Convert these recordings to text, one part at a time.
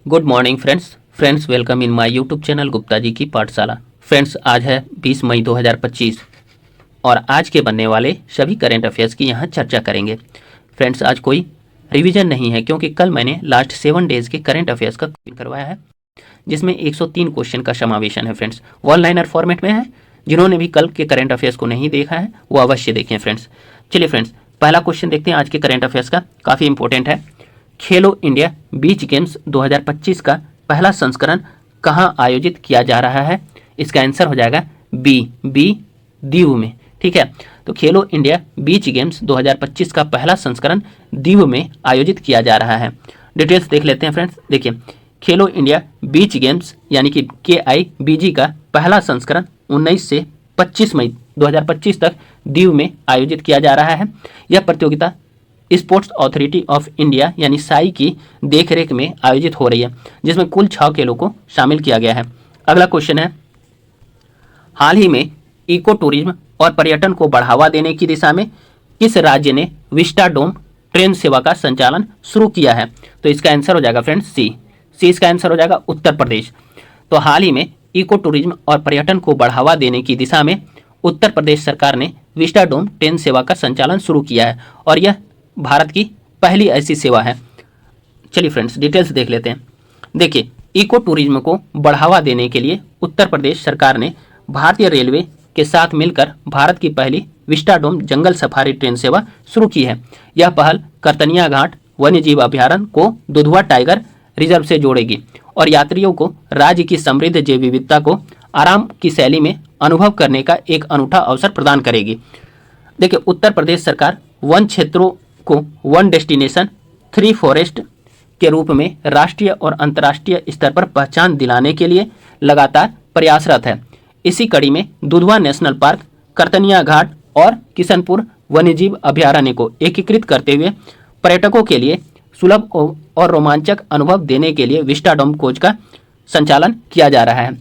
Good morning friends welcome in my YouTube channel Gupta ji की पाठशाला। Friends आज है 20 मई 2025 और आज के बनने वाले सभी करेंट अफेयर्स की यहाँ चर्चा करेंगे। फ्रेंड्स आज कोई रिवीजन नहीं है क्योंकि कल मैंने लास्ट 7 डेज के करेंट अफेयर्स का करवाया है जिसमें 103 क्वेश्चन का समावेशन है। फ्रेंड्स वन लाइनर फॉर्मेट में है। जिन्होंने भी कल के करेंट अफेयर्स को नहीं देखा है वो अवश्य देखें फ्रेंड्स। चलिए फ्रेंड्स पहला क्वेश्चन देखते हैं आज के करेंट अफेयर्स का, काफ़ी इंपॉर्टेंट है। खेलो इंडिया बीच गेम्स 2025 का पहला संस्करण कहाँ आयोजित किया जा रहा है? इसका आंसर हो जाएगा बी दीव में। ठीक है, तो खेलो इंडिया बीच गेम्स 2025 का पहला संस्करण दीव में आयोजित किया जा रहा है। डिटेल्स देख लेते हैं फ्रेंड्स। देखिए खेलो इंडिया बीच गेम्स यानी कि KIBG का पहला संस्करण 19 से 25 मई 2025 तक दीव में आयोजित किया जा रहा है। यह प्रतियोगिता स्पोर्ट्स अथॉरिटी ऑफ इंडिया यानी साई की देखरेख में आयोजित हो रही है जिसमें कुल 6 खेलों को शामिल किया गया है। अगला क्वेश्चन है, हाल ही में इको टूरिज्म और पर्यटन को बढ़ावा देने की दिशा में किस राज्य ने विस्टाडोम ट्रेन सेवा का संचालन शुरू किया है? तो इसका आंसर हो जाएगा फ्रेंड्स सी इसका आंसर हो जाएगा उत्तर प्रदेश। तो हाल ही में इको टूरिज्म और पर्यटन को बढ़ावा देने की दिशा में उत्तर प्रदेश सरकार ने विस्टाडोम ट्रेन सेवा का संचालन शुरू किया है और यह भारत की पहली ऐसी सेवा है। चलिए फ्रेंड्स डिटेल्स देख लेते हैं। देखिए इको टूरिज्म को बढ़ावा देने के लिए उत्तर प्रदेश सरकार ने भारतीय रेलवे के साथ मिलकर भारत की पहली विस्टाडोम जंगल सफारी ट्रेन सेवा शुरू की है। यह पहल करतनिया घाट वन्यजीव अभ्यारण्य को दुधवा टाइगर रिजर्व से जोड़ेगी और यात्रियों को राज्य की समृद्ध जैव विविधता को आराम की शैली में अनुभव करने का एक अनूठा अवसर प्रदान करेगी। देखिए उत्तर प्रदेश सरकार वन क्षेत्रों को वन डेस्टिनेशन 3 फॉरेस्ट के रूप में राष्ट्रीय और अंतर्राष्ट्रीय स्तर पर पहचान दिलाने के लिए लगातार प्रयासरत है। इसी कड़ी में दुधवा नेशनल पार्क, करतनिया घाट और किशनपुर वन्यजीव अभ्यारण्य को एकीकृत करते हुए पर्यटकों के लिए सुलभ और रोमांचक अनुभव देने के लिए विस्टाडोम कोच का संचालन किया जा रहा है।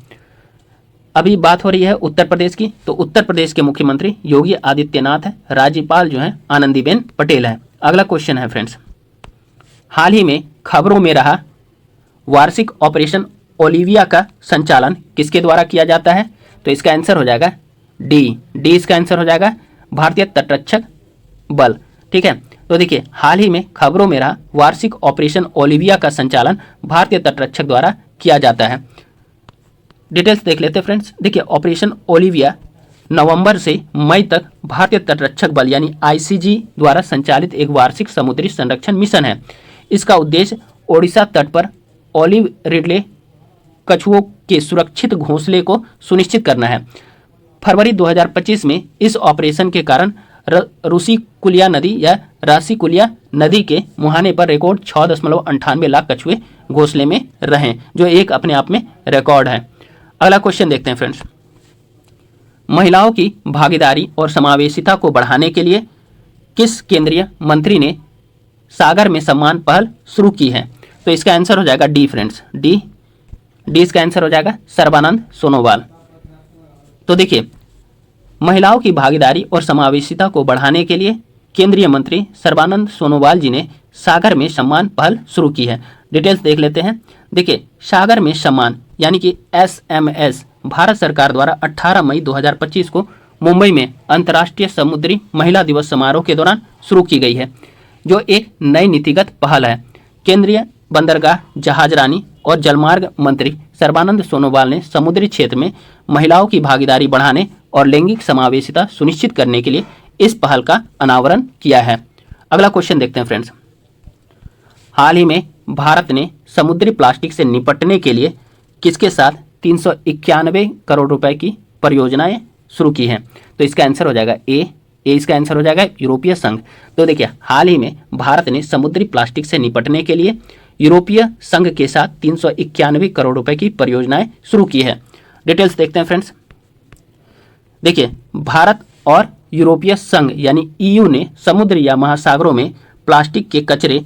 अभी बात हो रही है उत्तर प्रदेश की, तो उत्तर प्रदेश के मुख्यमंत्री योगी आदित्यनाथ है, राज्यपाल जो है आनंदीबेन पटेल है। अगला क्वेश्चन है फ्रेंड्स, हाल ही में खबरों में रहा वार्षिक ऑपरेशन ओलिविया का संचालन किसके द्वारा किया जाता है? तो इसका आंसर हो जाएगा डी इसका आंसर हो जाएगा भारतीय तटरक्षक बल। ठीक है, तो देखिए हाल ही में खबरों में रहा वार्षिक ऑपरेशन ओलिविया का संचालन भारतीय तटरक्षक द्वारा किया जाता है। डिटेल्स देख लेते हैं फ्रेंड्स। देखिए ऑपरेशन ओलिविया नवंबर से मई तक भारतीय तटरक्षक बल यानी ICG द्वारा संचालित एक वार्षिक समुद्री संरक्षण मिशन है। इसका उद्देश्य ओडिशा तट पर ओलिव रिडले कछुओं के सुरक्षित घोंसले को सुनिश्चित करना है। फरवरी 2025 में इस ऑपरेशन के कारण रूसीकुलिया नदी या रासीकुलिया नदी के मुहाने पर रिकॉर्ड 6.98 लाख कछुए घोंसले में रहे, जो एक अपने आप में रिकॉर्ड है। अगला क्वेश्चन देखते हैं फ्रेंड्स, महिलाओं की भागीदारी और समावेशिता को बढ़ाने के लिए किस केंद्रीय मंत्री ने सागर में सम्मान पहल शुरू की है? तो इसका आंसर हो जाएगा डी फ्रेंड्स, डी इसका आंसर हो जाएगा सर्बानंद सोनोवाल। तो देखिए महिलाओं की भागीदारी और समावेशिता को बढ़ाने के लिए केंद्रीय मंत्री सर्बानंद सोनोवाल जी ने सागर में सम्मान पहल शुरू की है। डिटेल्स देख लेते हैं। देखिए सागर में सम्मान यानी कि SMS भारत सरकार द्वारा 18 मई 2025 को मुंबई में अंतर्राष्ट्रीय समुद्री महिला दिवस समारोह के दौरान शुरू की गई है, जो एक नई नीतिगत पहल है। केंद्रीय बंदरगाह, जहाजरानी और जलमार्ग मंत्री सर्बानंद सोनोवाल ने समुद्री क्षेत्र में महिलाओं की भागीदारी बढ़ाने और लैंगिक समावेशिता सुनिश्चित करने के लिए इस पहल का अनावरण किया है। अगला क्वेश्चन देखते हैं फ्रेंड्स, हाल ही में भारत ने समुद्री प्लास्टिक से निपटने के लिए किसके साथ 391 करोड़ रुपए की परियोजनाएं शुरू की हैं? तो इसका आंसर हो जाएगा ए इसका आंसर हो जाएगा यूरोपीय संघ। तो देखिए हाल ही में भारत ने समुद्री प्लास्टिक से निपटने के लिए यूरोपीय संघ के साथ 391 करोड़ रुपए की परियोजनाएं शुरू की है। डिटेल्स देखते हैं फ्रेंड्स। देखिए भारत और यूरोपीय संघ यानी EU ने समुद्र या महासागरों में प्लास्टिक के कचरे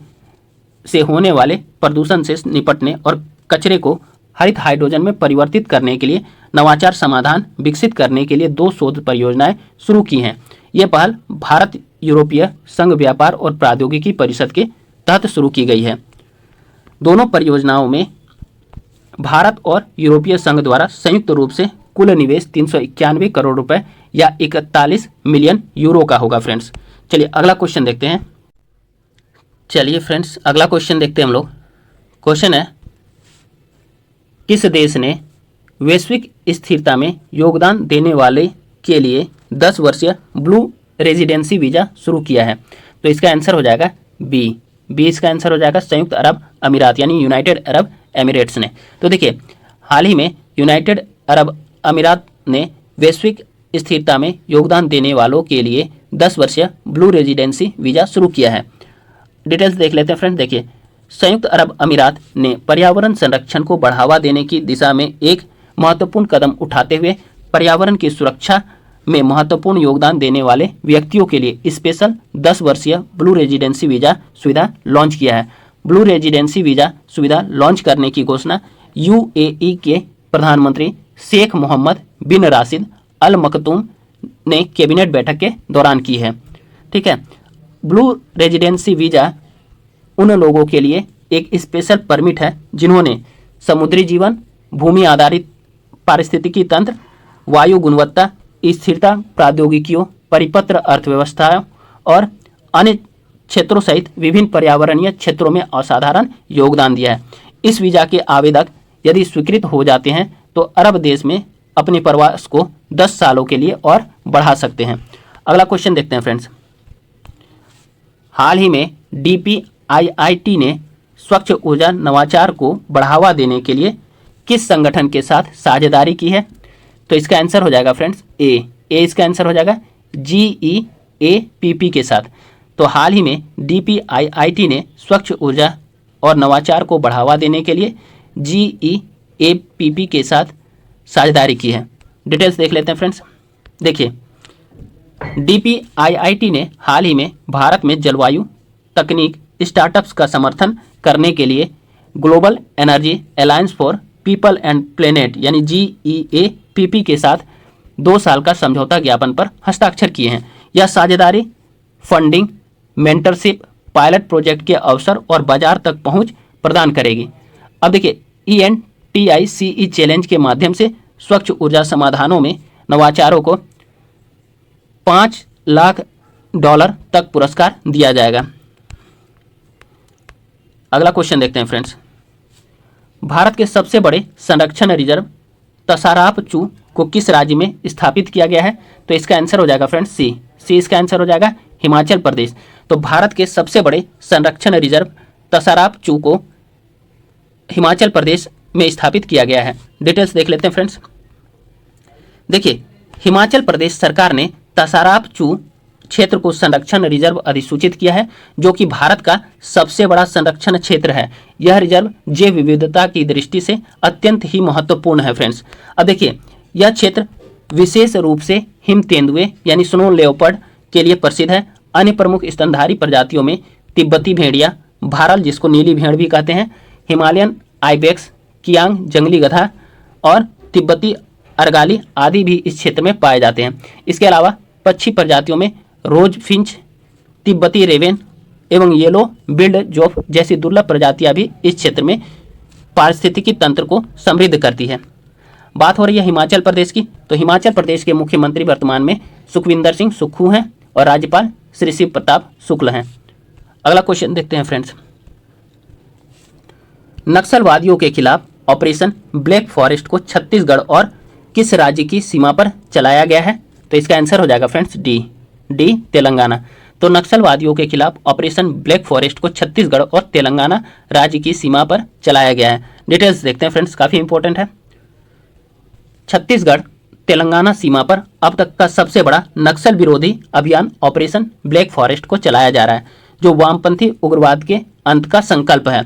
से होने वाले प्रदूषण से निपटने और कचरे को हरित हाइड्रोजन में परिवर्तित करने के लिए नवाचार समाधान विकसित करने के लिए 2 शोध परियोजनाएं शुरू की हैं। ये पहल भारत यूरोपीय संघ व्यापार और प्रौद्योगिकी परिषद के तहत शुरू की गई है। दोनों परियोजनाओं में भारत और यूरोपीय संघ द्वारा संयुक्त रूप से कुल निवेश 391 करोड़ रुपए या 41 मिलियन यूरो का होगा फ्रेंड्स। चलिए अगला क्वेश्चन देखते हैं। चलिए फ्रेंड्स अगला क्वेश्चन देखते हैं हम लोग। क्वेश्चन है, किस देश ने वैश्विक स्थिरता में योगदान देने वाले के लिए 10 वर्षीय ब्लू रेजिडेंसी वीज़ा शुरू किया है? तो इसका आंसर हो जाएगा बी। इसका आंसर हो जाएगा संयुक्त अरब अमीरात यानी यूनाइटेड अरब एमिरेट्स ने। तो देखिए हाल ही में यूनाइटेड अरब अमीरात ने वैश्विक स्थिरता में योगदान देने वालों के लिए 10 वर्षीय ब्लू रेजिडेंसी वीज़ा शुरू किया है। डिटेल्स देख लेते हैं फ्रेंड्स। देखिए संयुक्त अरब अमीरात ने पर्यावरण संरक्षण को बढ़ावा देने की दिशा में एक महत्वपूर्ण कदम उठाते हुए पर्यावरण की सुरक्षा में महत्वपूर्ण योगदान देने वाले व्यक्तियों के लिए स्पेशल 10 वर्षीय ब्लू रेजिडेंसी वीज़ा सुविधा लॉन्च किया है। ब्लू रेजिडेंसी वीज़ा सुविधा लॉन्च करने की घोषणा यूएई के प्रधानमंत्री शेख मोहम्मद बिन राशिद अल मखतूम ने कैबिनेट बैठक के दौरान की है। ठीक है, ब्लू रेजिडेंसी वीज़ा उन लोगों के लिए एक स्पेशल परमिट है जिन्होंने समुद्री जीवन, भूमि आधारित पारिस्थितिकी तंत्र, वायु गुणवत्ता स्थिरता प्रौद्योगिकियों, परिपत्र अर्थव्यवस्थाओं और अन्य क्षेत्रों सहित विभिन्न पर्यावरणीय क्षेत्रों में असाधारण योगदान दिया है। इस वीज़ा के आवेदक यदि स्वीकृत हो जाते हैं तो अरब देश में अपने प्रवास को 10 सालों के लिए और बढ़ा सकते हैं। अगला क्वेश्चन देखते हैं फ्रेंड्स। हाल ही में DPIIT ने स्वच्छ ऊर्जा नवाचार को बढ़ावा देने के लिए किस संगठन के साथ साझेदारी की है? तो इसका आंसर हो जाएगा फ्रेंड्स ए। इसका आंसर हो जाएगा GEAPP के साथ। तो हाल ही में DPIIT ने स्वच्छ ऊर्जा और नवाचार को बढ़ावा देने के लिए GEAPP के साथ साझेदारी की है। डिटेल्स देख लेते हैं फ्रेंड्स। देखिए DPIIT ने हाल ही में भारत में जलवायु तकनीक स्टार्टअप्स का समर्थन करने के लिए global energy alliance for people and planet यानी GEAPP के साथ 2 साल का समझौता ज्ञापन पर हस्ताक्षर किए हैं। यह साझेदारी फंडिंग, मेंटरशिप, पायलट प्रोजेक्ट के अवसर और बाजार तक पहुंच प्रदान करेगी। अब देखिए ENTICE चैलेंज के माध्यम से स्वच्छ ऊर्जा समाधानों में नवाचारों को $5 लाख तक पुरस्कार दिया जाएगा। अगला क्वेश्चन देखते हैं फ्रेंड्स। भारत के सबसे बड़े संरक्षण रिजर्व तसाराप चू को किस राज्य में स्थापित किया गया है? तो इसका आंसर हो जाएगा फ्रेंड्स सी। इसका आंसर हो जाएगा हिमाचल प्रदेश। तो भारत के सबसे बड़े संरक्षण रिजर्व तसाराप चू को हिमाचल प्रदेश में स्थापित किया गया है। डिटेल्स देख लेते हैं फ्रेंड्स। देखिए हिमाचल प्रदेश सरकार ने तसाराप चू क्षेत्र को संरक्षण रिजर्व अधिसूचित किया है, जो कि भारत का सबसे बड़ा संरक्षण क्षेत्र है। यह रिजर्व जैव विविधता की दृष्टि से अत्यंत ही महत्वपूर्ण है फ्रेंड्स। अब देखिए यह क्षेत्र विशेष रूप से हिम तेंदुए यानी स्नो लेओपर्ड के लिए प्रसिद्ध है। अन्य प्रमुख स्तनधारी प्रजातियों में तिब्बती भेड़िया, भारल जिसको नीली भेड़ भी कहते हैं, हिमालयन आइबेक्स, कियांग जंगली गधा और तिब्बती अर्गाली आदि भी इस क्षेत्र में पाए जाते हैं। इसके अलावा पक्षी प्रजातियों में रोज फिंच, तिब्बती रेवेन एवं येलो बिल्ड जोफ जैसी दुर्लभ प्रजातियां भी इस क्षेत्र में पारिस्थितिकी तंत्र को समृद्ध करती है। बात हो रही है हिमाचल प्रदेश की, तो हिमाचल प्रदेश के मुख्यमंत्री वर्तमान में सुखविंदर सिंह सुक्खू हैं और राज्यपाल श्री शिव प्रताप शुक्ल हैं। अगला क्वेश्चन देखते हैं फ्रेंड्स। नक्सलवादियों के खिलाफ ऑपरेशन ब्लैक फॉरेस्ट को छत्तीसगढ़ और किस राज्य की सीमा पर चलाया गया है? तो इसका आंसर हो जाएगा फ्रेंड्स डी तेलंगाना। तो नक्सलवादियों के खिलाफ ऑपरेशन ब्लैक फॉरेस्ट को छत्तीसगढ़ और तेलंगाना राज्य की सीमा पर चलाया गया है। डिटेल्स देखते हैं फ्रेंड्स, काफ़ी इंपॉर्टेंट है। छत्तीसगढ़ तेलंगाना सीमा पर अब तक का सबसे बड़ा नक्सल विरोधी अभियान ऑपरेशन ब्लैक फॉरेस्ट को चलाया जा रहा है, जो वामपंथी उग्रवाद के अंत का संकल्प है।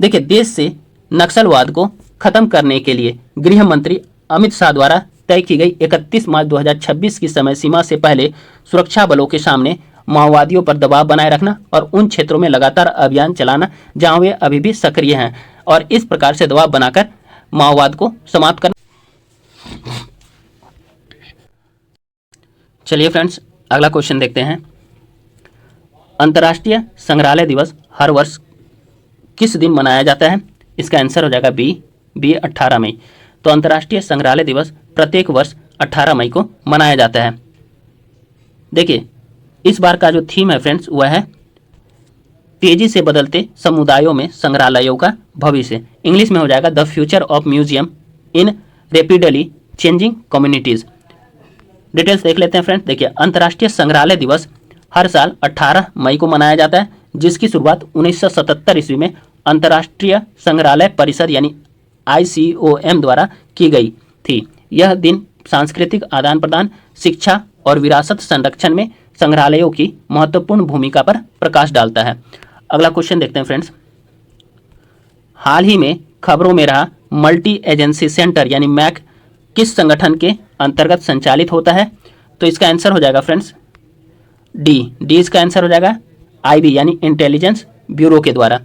देखिए देश से नक्सलवाद को खत्म करने के लिए गृह मंत्री अमित शाह द्वारा तय की गई 31 मार्च 2026 की समय सीमा से पहले सुरक्षा बलों के सामने माओवादियों पर दबाव बनाए रखना और उन क्षेत्रों में लगातार अभियान चलाना जहां वे अभी भी सक्रिय हैं, और इस प्रकार से दबाव बनाकर माओवाद को समाप्त करना। चलिए फ्रेंड्स अगला क्वेश्चन देखते हैं। अंतर्राष्ट्रीय संग्रहालय दिवस हर वर्ष किस दिन मनाया जाता है? इसका आंसर हो जाएगा बी बी 18 मई। तो अंतर्राष्ट्रीय संग्रहालय दिवस प्रत्येक वर्ष 18 मई को मनाया जाता है। देखिए इस बार का जो थीम है फ्रेंड्स वह है तेजी से बदलते समुदायों में संग्रहालयों का भविष्य। इंग्लिश में हो जाएगा the future of museum in rapidly changing communities. Details देख लेते हैं फ्रेंड्स। देखिए अंतर्राष्ट्रीय संग्रहालय दिवस हर साल 18 मई को मनाया जाता है, जिसकी शुरुआत 1977 ईस्वी में अंतर्राष्ट्रीय संग्रहालय परिषद यानी ICOM द्वारा की गई थी। यह दिन सांस्कृतिक आदान प्रदान, शिक्षा और विरासत संरक्षण में संग्रहालयों की महत्वपूर्ण भूमिका पर प्रकाश डालता है। अगला क्वेश्चन देखते हैं फ्रेंड्स। हाल ही में खबरों में रहा मल्टी एजेंसी सेंटर यानी मैक किस संगठन के अंतर्गत संचालित होता है? तो इसका आंसर हो जाएगा फ्रेंड्स डी इसका आंसर हो जाएगा IB यानी इंटेलिजेंस ब्यूरो के द्वारा।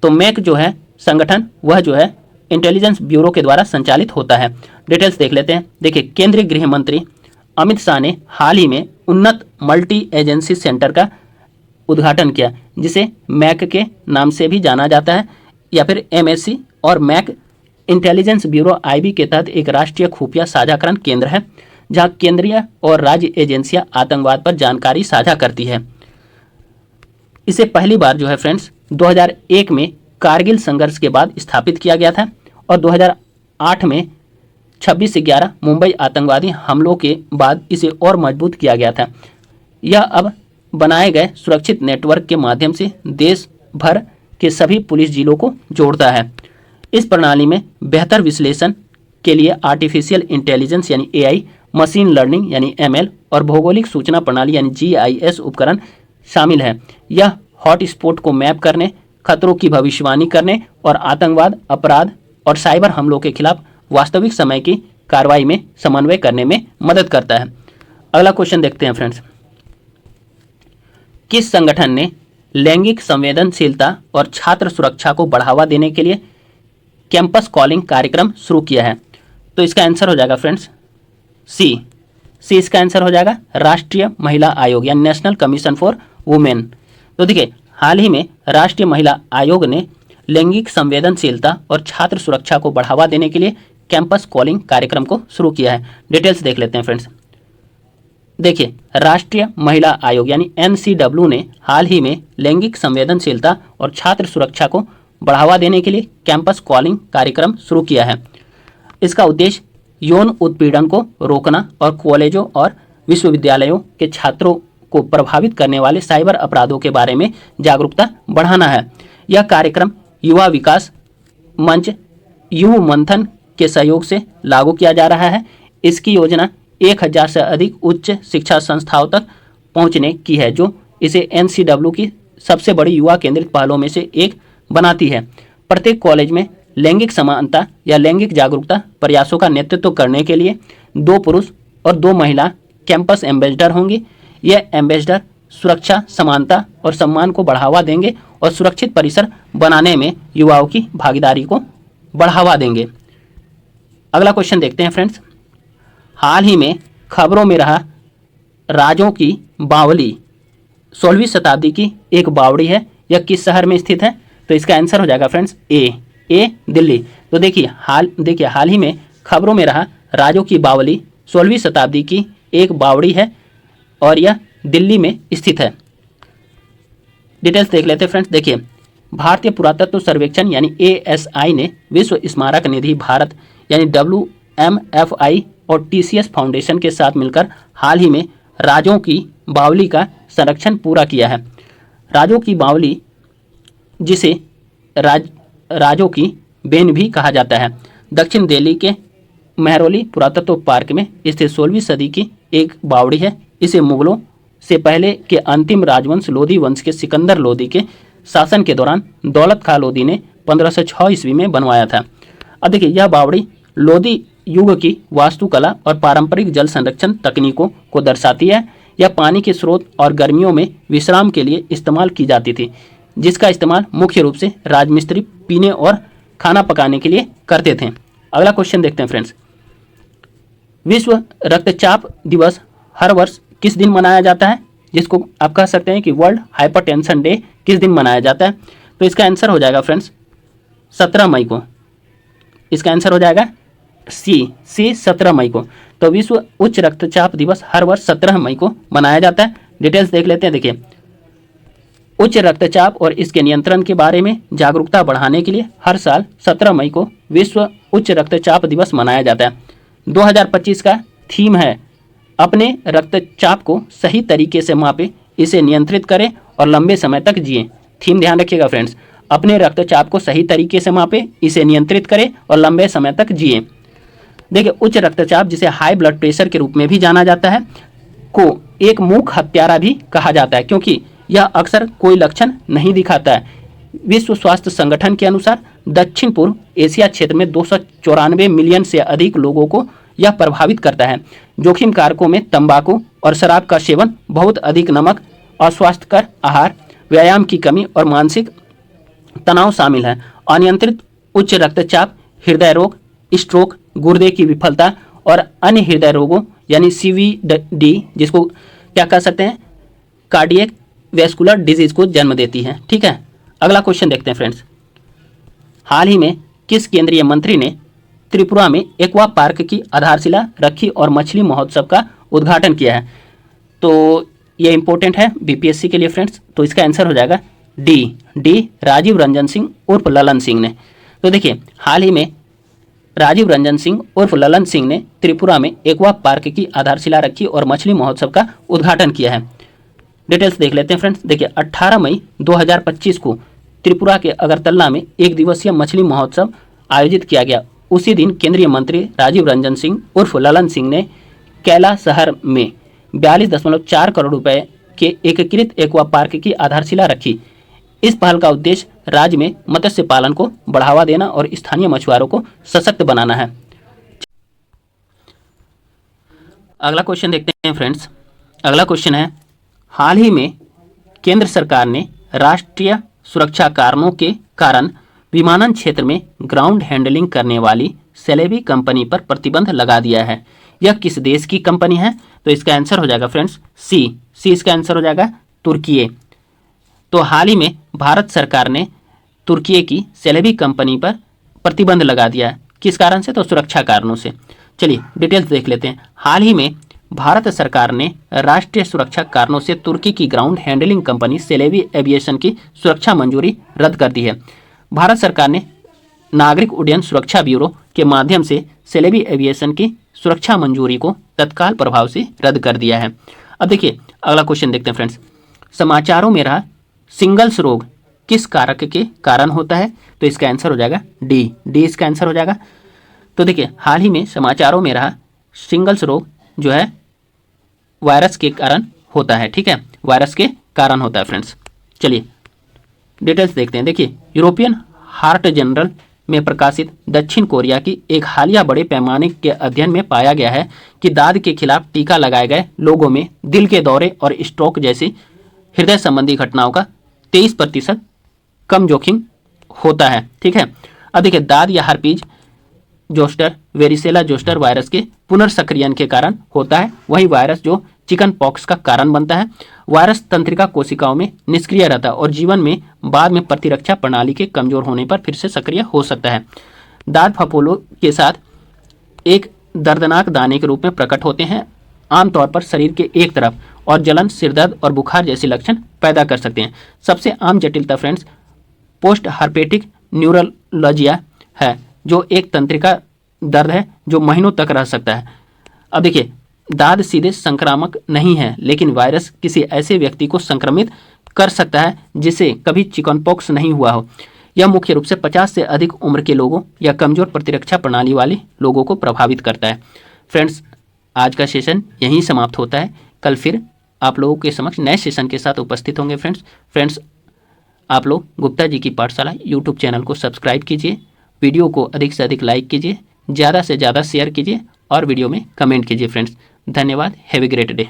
तो मैक जो है संगठन वह जो है इंटेलिजेंस ब्यूरो के द्वारा संचालित होता है। डिटेल्स देख लेते हैं। देखिए केंद्रीय गृह मंत्री अमित शाह ने हाल ही में उन्नत मल्टी एजेंसी सेंटर का उद्घाटन किया, जिसे मैक के नाम से भी जाना जाता है या फिर MSC। और मैक इंटेलिजेंस ब्यूरो IB के तहत एक राष्ट्रीय खुफिया साझाकरण केंद्र है, जहां केंद्रीय और राज्य एजेंसियां आतंकवाद पर जानकारी साझा करती है। इसे पहली बार जो है फ्रेंड्स 2001 में कारगिल संघर्ष के बाद स्थापित किया गया था और 2008 में 26/11 मुंबई आतंकवादी हमलों के बाद इसे और मजबूत किया गया था। यह अब बनाए गए सुरक्षित नेटवर्क के माध्यम से देश भर के सभी पुलिस जिलों को जोड़ता है। इस प्रणाली में बेहतर विश्लेषण के लिए आर्टिफिशियल इंटेलिजेंस यानी AI, मशीन लर्निंग यानी ML और भौगोलिक सूचना प्रणाली यानी GIS उपकरण शामिल है। यह हॉटस्पॉट को मैप करने, खतरों की भविष्यवाणी करने और आतंकवाद, अपराध और साइबर हमलों के खिलाफ वास्तविक समय की कार्रवाई में समन्वय करने में मदद करता है। अगला क्वेश्चन देखते हैं फ्रेंड्स। किस संगठन ने लैंगिक संवेदनशीलता और छात्र सुरक्षा को बढ़ावा देने के लिए कैंपस कॉलिंग कार्यक्रम शुरू किया है? तो इसका आंसर हो जाएगा फ्रेंड्स सी इसका आंसर हो जाएगा राष्ट्रीय महिला आयोग या नेशनल कमीशन फॉर वुमेन। तो देखिए हाल ही में राष्ट्रीय महिला आयोग ने लैंगिक संवेदनशीलता और छात्र सुरक्षा को बढ़ावा देने के लिए कैंपस कॉलिंग कार्यक्रम को शुरू किया है। डिटेल्स देख लेते हैं फ्रेंड्स। देखिए राष्ट्रीय महिला आयोग यानी NCW ने हाल ही में लैंगिक संवेदनशीलता और छात्र सुरक्षा को बढ़ावा देने के लिए कैंपस कॉलिंग कार्यक्रम शुरू किया है। इसका उद्देश्य यौन उत्पीड़न को रोकना और कॉलेजों और विश्वविद्यालयों के छात्रों को प्रभावित करने वाले साइबर अपराधों के बारे में जागरूकता बढ़ाना है। यह कार्यक्रम युवा विकास मंच युव मंथन के सहयोग से लागू किया जा रहा है। इसकी योजना 1000 से अधिक उच्च शिक्षा संस्थाओं तक पहुंचने की है, जो इसे NCW की सबसे बड़ी युवा केंद्रित पहलों में से एक बनाती है। प्रत्येक कॉलेज में लैंगिक समानता या लैंगिक जागरूकता प्रयासों का नेतृत्व करने के लिए 2 पुरुष और 2 महिला कैंपस एम्बेसडर होंगे। यह एम्बेसडर सुरक्षा, समानता और सम्मान को बढ़ावा देंगे और सुरक्षित परिसर बनाने में युवाओं की भागीदारी को बढ़ावा देंगे। अगला क्वेश्चन देखते हैं फ्रेंड्स। हाल ही में खबरों में रहा राजों की बावली 16वीं शताब्दी की एक बावड़ी है। यह किस शहर में स्थित है? तो इसका आंसर हो जाएगा फ्रेंड्स ए दिल्ली। तो देखिए हाल ही में खबरों में रहा राजों की बावली 16वीं शताब्दी की एक बावड़ी है और यह दिल्ली में स्थित है। डिटेल्स देख लेते हैं फ्रेंड्स। देखिए भारतीय पुरातत्व सर्वेक्षण यानी ASI ने विश्व स्मारक निधि भारत यानी WMFI और TCS फाउंडेशन के साथ मिलकर हाल ही में राजों की बावली का संरक्षण पूरा किया है। राजों की बावली, जिसे राजों की बेन भी कहा जाता है, दक्षिण दिल्ली के मेहरौली पुरातत्व पार्क में स्थित 16वीं सदी की एक बावड़ी है। इसे मुगलों से पहले के अंतिम राजवंश लोधी वंश के सिकंदर लोधी के शासन के दौरान दौलत खां लोधी ने 1506 ईस्वी में बनवाया था। अब देखिए यह बावड़ी लोधी युग की वास्तुकला और पारंपरिक जल संरक्षण तकनीकों को दर्शाती है। यह पानी के स्रोत और गर्मियों में विश्राम के लिए इस्तेमाल की जाती थी, जिसका इस्तेमाल मुख्य रूप से राजमिस्त्री पीने और खाना पकाने के लिए करते थे। अगला क्वेश्चन देखते हैं फ्रेंड्स। विश्व रक्तचाप दिवस हर वर्ष किस दिन मनाया जाता है? जिसको आप कह सकते हैं कि वर्ल्ड हाइपरटेंशन डे किस दिन मनाया जाता है? तो इसका आंसर हो जाएगा फ्रेंड्स 17 मई को। इसका आंसर हो जाएगा सी 17 मई को। तो विश्व उच्च रक्तचाप दिवस हर वर्ष 17 मई को मनाया जाता है। डिटेल्स देख लेते हैं। देखिए, उच्च रक्तचाप और इसके नियंत्रण के बारे में जागरूकता बढ़ाने के लिए हर साल 17 मई को विश्व उच्च रक्तचाप दिवस मनाया जाता है। 2025 का थीम है अपने रक्तचाप को सही तरीके से मापें, इसे नियंत्रित करें और लंबे समय तक जिएं। थीम ध्यान रखिएगा फ्रेंड्स, अपने रक्तचाप को सही तरीके से मापें, इसे नियंत्रित करें और लंबे समय तक जिएं। देखिए, उच्च रक्तचाप जिसे हाई ब्लड प्रेशर के रूप में भी जाना जाता है को एक मूक हत्यारा भी कहा जाता है, क्योंकि यह अक्सर कोई लक्षण नहीं दिखाता है। विश्व स्वास्थ्य संगठन के अनुसार दक्षिण पूर्व एशिया क्षेत्र में 294 मिलियन से अधिक लोगों को यह प्रभावित करता है। जोखिम कारकों में तंबाकू और शराब का सेवन, बहुत अधिक नमक, अस्वास्थ्यकर आहार, व्यायाम की कमी और मानसिक तनाव शामिल है। अनियंत्रित उच्च रक्तचाप हृदय रोग, स्ट्रोक, गुर्दे की विफलता और अन्य हृदय रोगों यानी CVD, जिसको क्या कह सकते हैं, कार्डियक वैस्कुलर डिजीज को जन्म देती है। ठीक है, अगला क्वेश्चन देखते हैं फ्रेंड्स। हाल ही में किस केंद्रीय मंत्री ने त्रिपुरा में एक्वा पार्क की आधारशिला रखी और मछली महोत्सव का उद्घाटन किया है? तो ये इंपॉर्टेंट है BPSC के लिए फ्रेंड्स। तो इसका आंसर हो जाएगा डी राजीव रंजन सिंह उर्फ ललन सिंह ने। तो देखिए, हाल ही में राजीव रंजन सिंह उर्फ ललन सिंह ने त्रिपुरा में एक्वा पार्क की आधारशिला रखी और मछली महोत्सव का उद्घाटन किया है। डिटेल्स देख लेते हैं फ्रेंड्स। देखिए, 18 मई 2025 को त्रिपुरा के अगरतला में एक दिवसीय मछली महोत्सव आयोजित किया गया। उसी दिन केंद्रीय मंत्री राजीव रंजन सिंह उर्फ ललन सिंह ने कैला शहर में 42.4 करोड़ रुपए के एकीकृत एक्वा पार्क की आधारशिला रखी। इस पहल का उद्देश्य राज्य में मत्स्य पालन को बढ़ावा देना और स्थानीय मछुआरों को सशक्त बनाना है। अगला क्वेश्चन देखते हैं फ्रेंड्स। अगला क्वेश्चन है, हाल ही में केंद्र सरकार ने राष्ट्रीय सुरक्षा कारणों के कारण विमानन क्षेत्र में ग्राउंड हैंडलिंग करने वाली सेलेबी कंपनी पर प्रतिबंध लगा दिया है। यह किस देश की कंपनी है? तो इसका आंसर हो जाएगा फ्रेंड्स सी इसका आंसर हो जाएगा तुर्की। तो हाल ही में भारत सरकार ने तुर्की की सेलेबी कंपनी पर प्रतिबंध लगा दिया है। किस कारण से? तो सुरक्षा कारणों से। चलिए डिटेल्स देख लेते हैं। हाल ही में भारत सरकार ने राष्ट्रीय सुरक्षा कारणों से तुर्की की ground handling company Celebi aviation की सुरक्षा मंजूरी रद्द कर दी है। भारत सरकार ने नागरिक उड्डयन सुरक्षा ब्यूरो के माध्यम से सेलेबी एविएशन की सुरक्षा मंजूरी को तत्काल प्रभाव से रद्द कर दिया है। अब देखिए, अगला क्वेश्चन देखते हैं फ्रेंड्स। समाचारों में रहा सिंगल्स रोग किस कारक के कारण होता है? तो इसका आंसर हो जाएगा डी इसका आंसर हो जाएगा। तो देखिए, हाल ही में समाचारों में रहा सिंगल्स रोग जो है वायरस के कारण होता है। ठीक है, वायरस के कारण होता है फ्रेंड्स। चलिए डिटेल्स देखते हैं। देखिए, यूरोपियन हार्ट जर्नल में प्रकाशित दक्षिण कोरिया की एक हालिया बड़े पैमाने के अध्ययन में पाया गया है कि दाद के खिलाफ टीका लगाए गए लोगों में दिल के दौरे और स्ट्रोक जैसी हृदय संबंधी घटनाओं का 23% कम जोखिम होता है। ठीक है, अब देखिए, दाद या herpes zoster varicella zoster virus के पुनर्सक्रियन के कारण होता है, वही वायरस जो चिकन पॉक्स का कारण बनता है। वायरस तंत्रिका कोशिकाओं में निष्क्रिय रहता है और जीवन में बाद में प्रतिरक्षा प्रणाली के कमजोर होने पर फिर से सक्रिय हो सकता है। दाद फफोलों के साथ एक दर्दनाक दाने के रूप में प्रकट होते हैं, आमतौर पर शरीर के एक तरफ, और जलन, सिरदर्द और बुखार जैसे लक्षण पैदा कर सकते हैं। सबसे आम जटिलता फ्रेंड्स पोस्ट हर्पेटिक न्यूरोलॉजिया है, जो एक तंत्रिका दर्द है जो महीनों तक रह सकता है। अब देखिए, दाद सीधे संक्रामक नहीं है, लेकिन वायरस किसी ऐसे व्यक्ति को संक्रमित कर सकता है जिसे कभी चिकनपॉक्स नहीं हुआ हो। यह मुख्य रूप से 50 से अधिक उम्र के लोगों या कमजोर प्रतिरक्षा प्रणाली वाले लोगों को प्रभावित करता है। फ्रेंड्स, आज का सेशन यहीं समाप्त होता है। कल फिर आप लोगों के समक्ष नए सेशन के साथ उपस्थित होंगे फ्रेंड्स। आप लोग गुप्ता जी की पाठशाला यूट्यूब चैनल को सब्सक्राइब कीजिए, वीडियो को अधिक से अधिक लाइक कीजिए, ज़्यादा से ज़्यादा शेयर कीजिए और वीडियो में कमेंट कीजिए फ्रेंड्स। धन्यवाद। Have a great day.